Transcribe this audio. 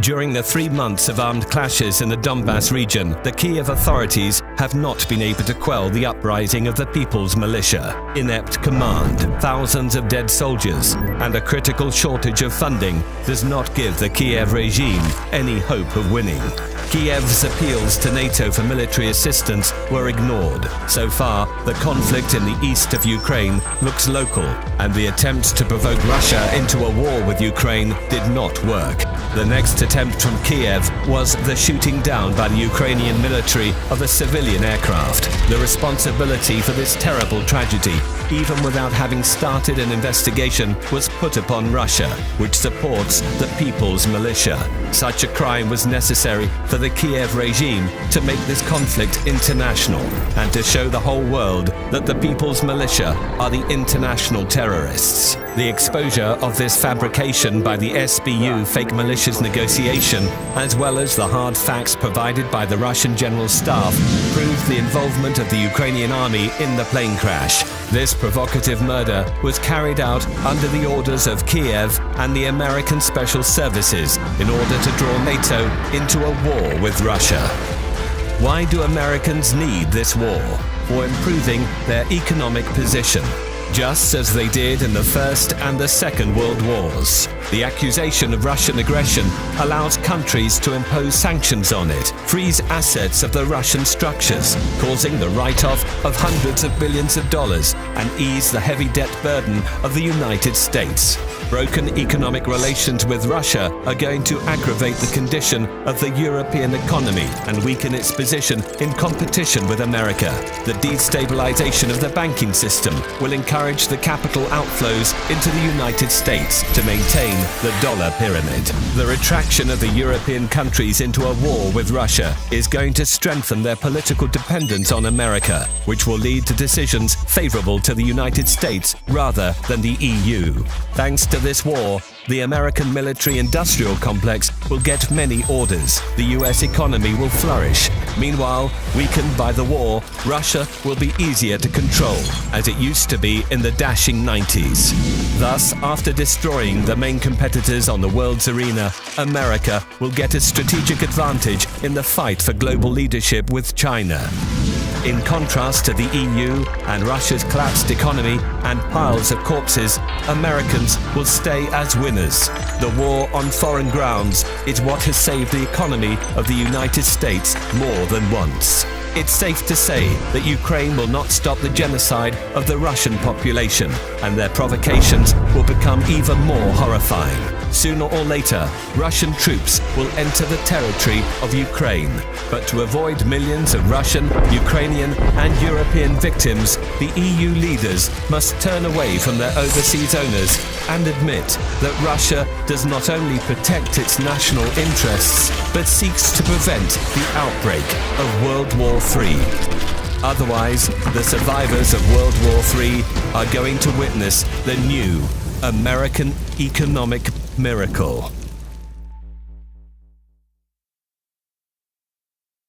During the 3 months of armed clashes in the Donbas region, the Kiev authorities have not been able to quell the uprising of the People's Militia. Inept command, thousands of dead soldiers, and a critical shortage of funding does not give the Kiev regime any hope of winning. Kiev's appeals to NATO for military assistance were ignored. So far, the conflict in the east of Ukraine looks local, and the attempt to provoke Russia into a war with Ukraine did not work. The next attempt from Kiev was the shooting down by the Ukrainian military of a civilian aircraft. The responsibility for this terrible tragedy, even without having started an investigation, was put upon Russia, which supports the People's Militia. Such a crime was necessary for the Kiev regime to make this conflict international and to show the whole world that the People's Militia are the international terrorists. The exposure of this fabrication by the SBU fake militias negotiation, as well as the hard facts provided by the Russian General Staff, proved the involvement of the Ukrainian army in the plane crash. This provocative murder was carried out under the orders of Kiev and the American Special Services in order to draw NATO into a war with Russia. Why do Americans need this war? For improving their economic position, just as they did in the First and the Second World Wars. The accusation of Russian aggression allows countries to impose sanctions on it, freeze assets of the Russian structures, causing the write-off of hundreds of billions of dollars, and ease the heavy debt burden of the United States. Broken economic relations with Russia are going to aggravate the condition of the European economy and weaken its position in competition with America. The destabilization of the banking system will encourage the capital outflows into the United States to maintain the dollar pyramid. The retraction of the European countries into a war with Russia is going to strengthen their political dependence on America, which will lead to decisions favorable to the United States rather than the EU. Thanks to this war, the American military-industrial complex will get many orders. The US economy will flourish. Meanwhile, weakened by the war, Russia will be easier to control, as it used to be in the dashing 90s. Thus, after destroying the main competitors on the world's arena, America will get a strategic advantage in the fight for global leadership with China. In contrast to the EU and Russia's collapsed economy and piles of corpses, Americans will stay as winners. The war on foreign grounds is what has saved the economy of the United States more than once. It's safe to say that Ukraine will not stop the genocide of the Russian population, and their provocations will become even more horrifying. Sooner or later, Russian troops will enter the territory of Ukraine. But to avoid millions of Russian, Ukrainian, and European victims, the EU leaders must turn away from their overseas owners and admit that Russia does not only protect its national interests, but seeks to prevent the outbreak of World War III. Otherwise, the survivors of World War III are going to witness the new American economic miracle.